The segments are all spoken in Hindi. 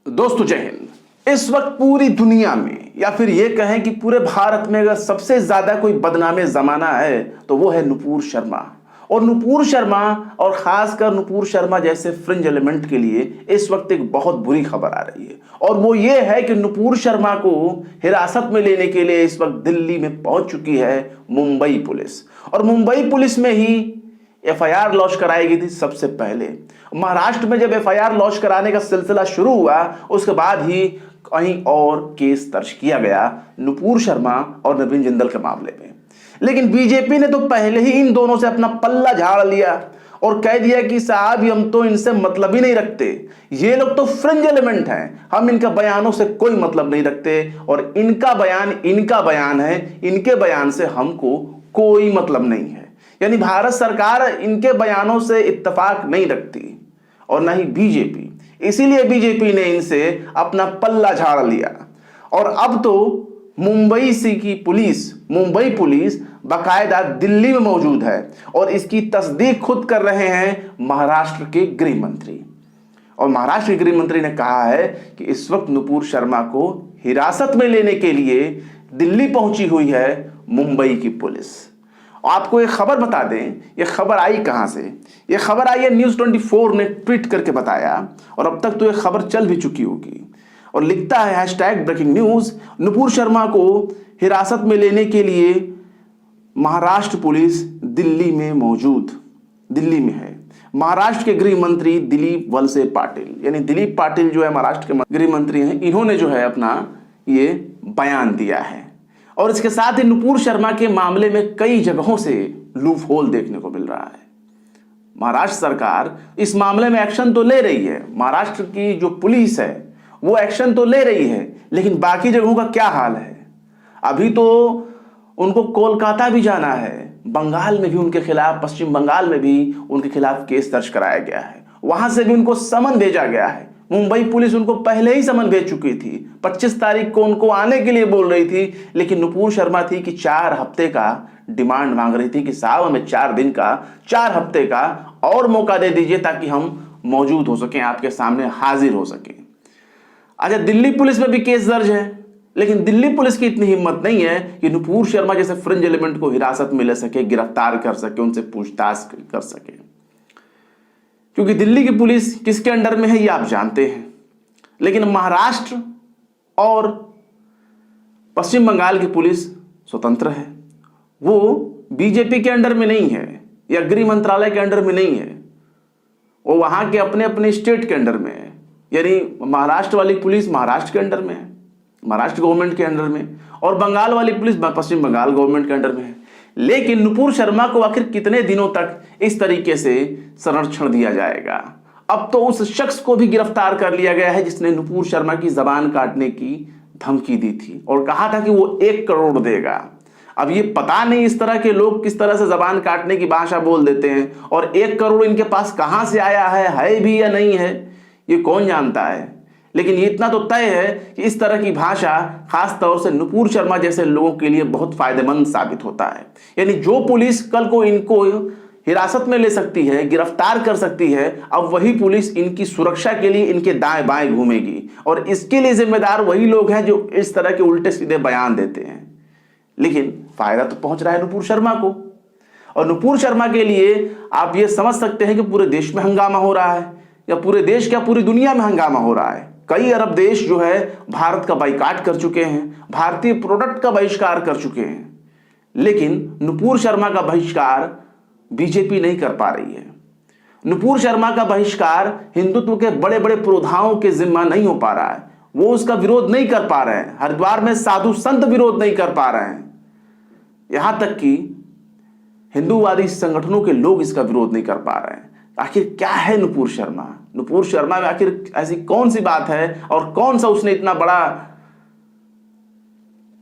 दोस्तों जय हिंद। इस वक्त पूरी दुनिया में या फिर ये कहें कि पूरे भारत में अगर सबसे ज्यादा कोई बदनामे जमाना है तो वो है नुपुर शर्मा। और नुपुर शर्मा और खासकर नुपुर शर्मा जैसे फ्रिंज एलिमेंट के लिए इस वक्त एक बहुत बुरी खबर आ रही है और वो ये है कि नुपुर शर्मा को हिरासत में लेने के लिए इस वक्त दिल्ली में पहुंच चुकी है मुंबई पुलिस। और मुंबई पुलिस में ही एफआईआर लॉन्च कराई गई थी। सबसे पहले महाराष्ट्र में जब एफआईआर लॉन्च कराने का सिलसिला शुरू हुआ उसके बाद ही कहीं और केस दर्ज किया गया नुपुर शर्मा और नवीन जिंदल के मामले में। लेकिन बीजेपी ने तो पहले ही इन दोनों से अपना पल्ला झाड़ लिया और कह दिया कि साहब हम तो इनसे मतलब ही नहीं रखते, ये लोग तो फ्रिंज एलिमेंट हैं, हम इनके बयानों से कोई मतलब नहीं रखते और इनका बयान है, इनके बयान से हमको कोई मतलब नहीं है। यानी भारत सरकार इनके बयानों से इत्तेफाक नहीं रखती और ना ही बीजेपी, इसीलिए बीजेपी ने इनसे अपना पल्ला झाड़ लिया। और अब तो मुंबई पुलिस बाकायदा दिल्ली में मौजूद है और इसकी तस्दीक खुद कर रहे हैं महाराष्ट्र के गृह मंत्री। और महाराष्ट्र के गृह मंत्री ने कहा है कि इस वक्त नुपुर शर्मा को हिरासत में लेने के लिए दिल्ली पहुंची हुई है मुंबई की पुलिस। आपको एक खबर बता दें, यह खबर आई कहां से? यह खबर आई है न्यूज़ 24 ने ट्वीट करके बताया और अब तक तो यह खबर चल भी चुकी होगी। और लिखता है hashtag breaking news, Nupur Sharma को हिरासत में लेने के लिए महाराष्ट्र पुलिस दिल्ली में है। महाराष्ट्र के गृह मंत्री दिलीप वलसे पाटिल, यानी दिलीप पाटिल जो है महाराष्ट्र के गृह मंत्री हैं, इन्होंने जो है अपना ये बयान दिया है। और इसके साथ ही नुपुर शर्मा के मामले में कई जगहों से लूप होल देखने को मिल रहा है। महाराष्ट्र सरकार इस मामले में एक्शन तो ले रही है, महाराष्ट्र की जो पुलिस है वो एक्शन तो ले रही है, लेकिन बाकी जगहों का क्या हाल है? अभी तो उनको कोलकाता भी जाना है, बंगाल में भी उनके खिलाफ, पश्चिम बंगाल में भी उनके खिलाफ केस दर्ज कराया गया है, वहां से भी उनको समन भेजा गया है। मुंबई पुलिस उनको पहले ही समन भेज चुकी थी, 25 तारीख को उनको आने के लिए बोल रही थी, लेकिन नुपुर शर्मा थी कि 4 हफ्ते का डिमांड मांग रही थी कि साहब हमें 4 दिन का, 4 हफ्ते का और मौका दे दीजिए ताकि हम मौजूद हो सकें, आपके सामने हाजिर हो सकें। अच्छा, दिल्ली पुलिस में भी केस दर्ज है, लेकिन दिल्ली पुलिस की इतनी हिम्मत नहीं है कि नुपुर शर्मा जैसे फ्रिंज एलिमेंट को हिरासत में ले सके, गिरफ्तार कर सके, उनसे पूछताछ कर सके, क्योंकि दिल्ली की पुलिस किसके अंडर में है ये आप जानते हैं। लेकिन महाराष्ट्र और पश्चिम बंगाल की पुलिस स्वतंत्र है, वो बीजेपी के अंडर में नहीं है या गृह मंत्रालय के अंडर में नहीं है, वो वहां के अपने अपने स्टेट के अंडर में है। यानी महाराष्ट्र वाली पुलिस महाराष्ट्र के अंडर में है, महाराष्ट्र गवर्नमेंट के अंडर में, और बंगाल वाली पुलिस पश्चिम बंगाल गवर्नमेंट के अंडर में है। लेकिन नुपुर शर्मा को आखिर कितने दिनों तक इस तरीके से संरक्षण दिया जाएगा? अब तो उस शख्स को भी गिरफ्तार कर लिया गया है जिसने नुपुर शर्मा की जबान काटने की धमकी दी थी और कहा था कि वो 1 करोड़ देगा। अब ये पता नहीं इस तरह के लोग किस तरह से जबान काटने की भाषा बोल देते हैं और 1 करोड़ इनके पास कहां से आया है भी या नहीं है, ये कौन जानता है। लेकिन ये इतना तो तय है कि इस तरह की भाषा खास तौर से नुपुर शर्मा जैसे लोगों के लिए बहुत फायदेमंद साबित होता है। यानी जो पुलिस कल को इनको हिरासत में ले सकती है, गिरफ्तार कर सकती है, अब वही पुलिस इनकी सुरक्षा के लिए इनके दाएं बाएं घूमेगी और इसके लिए जिम्मेदार वही लोग हैं जो इस तरह के उल्टे सीधे बयान देते हैं। लेकिन फायदा तो पहुंच रहा है नुपुर शर्मा को, और नुपुर शर्मा के लिए आप ये समझ सकते हैं कि पूरे देश में हंगामा हो रहा है, या पूरे देश क्या पूरी दुनिया में हंगामा हो रहा है। कई अरब देश जो है भारत का बाइकाट कर चुके हैं, भारतीय प्रोडक्ट का बहिष्कार कर चुके हैं, लेकिन नुपुर शर्मा का बहिष्कार बीजेपी नहीं कर पा रही है। नुपुर शर्मा का बहिष्कार हिंदुत्व के बड़े बड़े पुरोधाओं के जिम्मा नहीं हो पा रहा है, वो उसका विरोध नहीं कर पा रहे हैं। हरिद्वार में साधु संत विरोध नहीं कर पा रहे हैं, यहां तक कि हिंदूवादी संगठनों के लोग इसका विरोध नहीं कर पा रहे हैं। आखिर क्या है नुपुर शर्मा में आखिर ऐसी कौन सी बात है और कौन सा उसने इतना बड़ा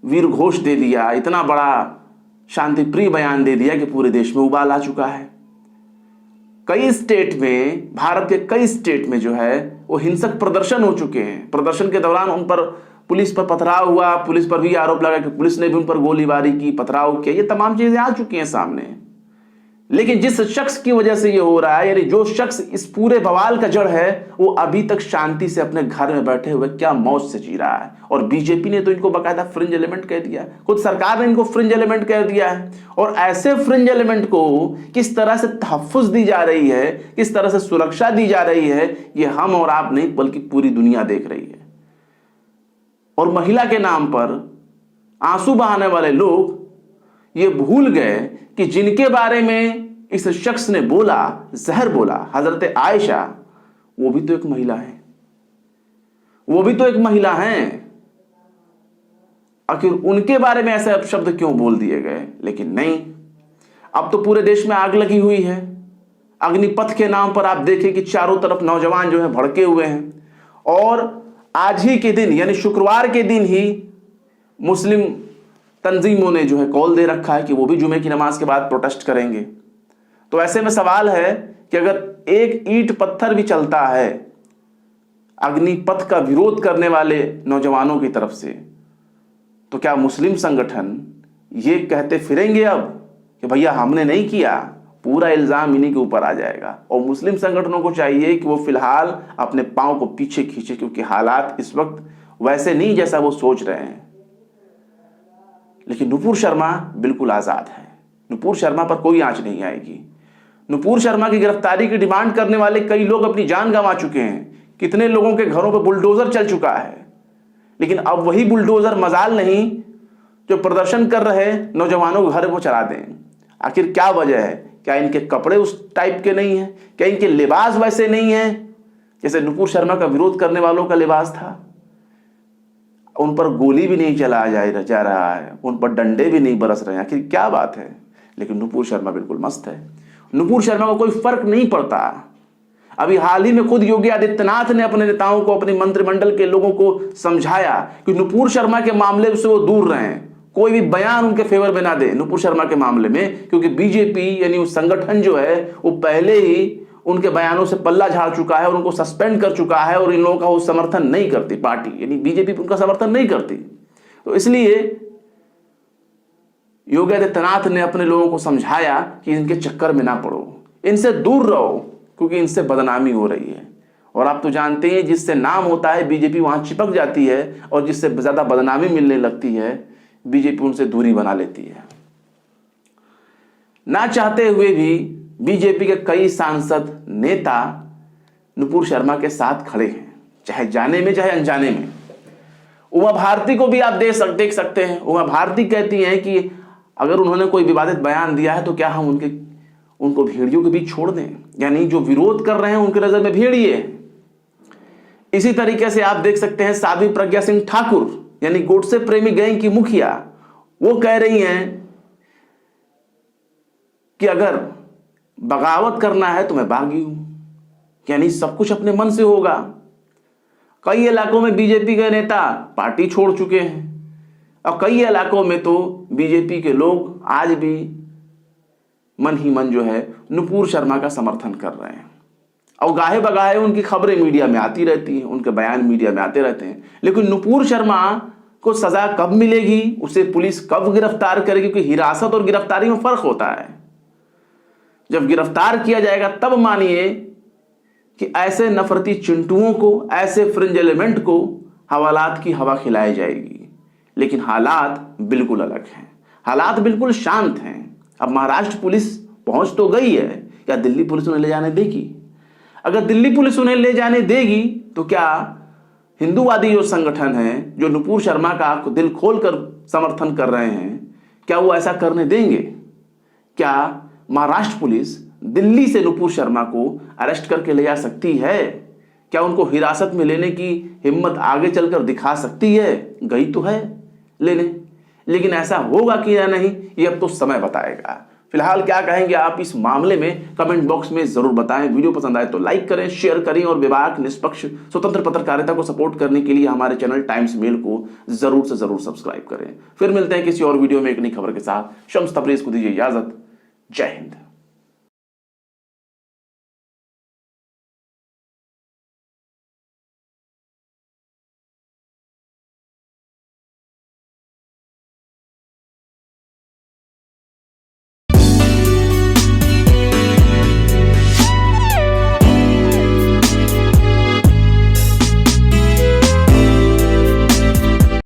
वीर घोष दे दिया, इतना बड़ा शांति प्रिय बयान दे दिया कि पूरे देश में उबाल आ चुका है। कई स्टेट में, भारत के कई स्टेट में जो है वो हिंसक प्रदर्शन हो चुके हैं। प्रदर्शन के दौरान उन पर पुलिस पर पथराव हुआ, पुलिस पर भी आरोप लगा कि पुलिस ने भी उन पर गोलीबारी की, पथराव किया, ये तमाम चीजें आ चुकी हैं सामने। लेकिन जिस शख्स की वजह से ये हो रहा है, यानी जो शख्स इस पूरे बवाल का जड़ है, वो अभी तक शांति से अपने घर में बैठे हुए क्या मौज से जी रहा है। और बीजेपी ने तो इनको बाकायदा फ्रिंज एलिमेंट कह दिया, खुद सरकार ने इनको फ्रिंज एलिमेंट कह दिया है। और ऐसे फ्रिंज एलिमेंट को किस तरह से तहफ्फुज दी जा रही है, किस तरह से सुरक्षा दी जा रही है, ये हम और आप नहीं बल्कि पूरी दुनिया देख रही है। और महिला के नाम पर आंसू बहाने वाले लोग ये भूल गए कि जिनके बारे में इस शख्स ने बोला, जहर बोला, हजरत आयशा, वो भी तो एक महिला है, वो भी तो एक महिला हैं। आखिर उनके बारे में ऐसे अपशब्द क्यों बोल दिए गए? लेकिन नहीं, अब तो पूरे देश में आग लगी हुई है। अग्निपथ के नाम पर आप देखें कि चारों तरफ नौजवान जो है भड़के हुए हैं। और आज ही के दिन यानी शुक्रवार के दिन ही मुस्लिम तंजीमों ने जो है कॉल दे रखा है कि वो भी जुमे की नमाज के बाद प्रोटेस्ट करेंगे। तो ऐसे में सवाल है कि अगर एक ईंट पत्थर भी चलता है अग्निपथ का विरोध करने वाले नौजवानों की तरफ से, तो क्या मुस्लिम संगठन ये कहते फिरेंगे अब कि भैया हमने नहीं किया? पूरा इल्जाम इन्हीं के ऊपर आ जाएगा। और मुस्लिम संगठनों को चाहिए कि वो फिलहाल अपने पांव को पीछे खींचे, क्योंकि हालात इस वक्त वैसे नहीं जैसा वो सोच रहे हैं। लेकिन नुपुर शर्मा बिल्कुल आजाद है, नुपुर शर्मा पर कोई आंच नहीं आएगी। नुपुर शर्मा की गिरफ्तारी की डिमांड करने वाले कई लोग अपनी जान गंवा चुके हैं, कितने लोगों के घरों पर बुलडोजर चल चुका है। लेकिन अब वही बुलडोजर मजाल नहीं जो प्रदर्शन कर रहे नौजवानों के घर वो चला दें। आखिर क्या वजह है? क्या इनके कपड़े उस टाइप के नहीं हैं? क्या इनके लिबास वैसे नहीं है जैसे नुपुर शर्मा का विरोध करने वालों का लिबास था? उन पर गोली भी नहीं चलाया जा रहा है, उन पर डंडे भी नहीं बरस रहे हैं। आखिर क्या बात है? लेकिन नुपुर शर्मा बिल्कुल मस्त है। नुपुर शर्मा को कोई फर्क नहीं पड़ता। अभी हाल ही में खुद योगी आदित्यनाथ ने अपने नेताओं को, अपने मंत्रिमंडल के लोगों को समझाया कि नुपुर शर्मा के मामले से वो दूर रहें, कोई भी बयान उनके फेवर में ना दे नुपुर शर्मा के मामले में, क्योंकि बीजेपी यानी उस संगठन जो है वो पहले ही उनके बयानों से पल्ला झाड़ चुका है और उनको सस्पेंड कर चुका है। और इन लोगों का वो समर्थन नहीं करती, पार्टी यानी बीजेपी उनका समर्थन नहीं करती। तो इसलिए योगी आदित्यनाथ ने अपने लोगों को समझाया कि इनके चक्कर में ना पड़ो, इनसे दूर रहो, क्योंकि इनसे बदनामी हो रही है। और आप तो जानते हैं जिससे नाम होता है बीजेपी वहां चिपक जाती है, और जिससे ज्यादा बदनामी मिलने लगती है बीजेपी उनसे दूरी बना लेती है। ना चाहते हुए भी बीजेपी के कई सांसद, नेता नुपुर शर्मा के साथ खड़े हैं, चाहे जाने में चाहे अनजाने में। उमा भारती को भी आप देख सकते हैं। उमा भारती कहती हैं कि अगर उन्होंने कोई विवादित बयान दिया है तो क्या हम उनको भेड़ियों के बीच छोड़ दें? यानी जो विरोध कर रहे हैं उनकी नजर में भेड़िए हैं। इसी तरीके से आप देख सकते हैं साध्वी प्रज्ञा सिंह ठाकुर यानी गोडसे प्रेमी गैंग की मुखिया, वो कह रही हैं कि अगर बगावत करना है तो मैं बागी हूं, यानी सब कुछ अपने मन से होगा। कई इलाकों में बीजेपी के नेता पार्टी छोड़ चुके हैं, और कई इलाकों में तो बीजेपी के लोग आज भी मन ही मन जो है नुपुर शर्मा का समर्थन कर रहे हैं। और गाहे बगाहे उनकी खबरें मीडिया में आती रहती हैं, उनके बयान मीडिया में आते रहते हैं। लेकिन नुपुर शर्मा को सजा कब मिलेगी, उसे पुलिस कब गिरफ्तार करेगी? क्योंकि हिरासत और गिरफ्तारी में फर्क होता है। जब गिरफ्तार किया जाएगा तब मानिए कि ऐसे नफरती चिंटुओं को, ऐसे फ्रिंज एलिमेंट को हवालात की हवा खिलाई जाएगी। लेकिन हालात बिल्कुल अलग हैं, हालात बिल्कुल शांत हैं। अब महाराष्ट्र पुलिस पहुंच तो गई है, क्या दिल्ली पुलिस उन्हें ले जाने देगी? अगर दिल्ली पुलिस उन्हें ले जाने देगी तो क्या हिंदूवादी जो संगठन है, जो नुपुर शर्मा का दिल खोलकर समर्थन कर रहे हैं, क्या वो ऐसा करने देंगे? क्या महाराष्ट्र पुलिस दिल्ली से नुपुर शर्मा को अरेस्ट करके ले जा सकती है? क्या उनको हिरासत में लेने की हिम्मत आगे चलकर दिखा सकती है? गई तो है लेने, लेकिन ऐसा होगा कि या नहीं ये अब तो समय बताएगा। फिलहाल क्या कहेंगे आप इस मामले में, कमेंट बॉक्स में जरूर बताएं। वीडियो पसंद आए तो लाइक करें, शेयर करें, और विभाग निष्पक्ष स्वतंत्र पत्रकारिता को सपोर्ट करने के लिए हमारे चैनल टाइम्स मेल को जरूर से जरूर सब्सक्राइब करें। फिर मिलते हैं किसी और वीडियो में एक नई खबर के साथ। शम्स तबरेज को दीजिए इजाजत। जय हिंद।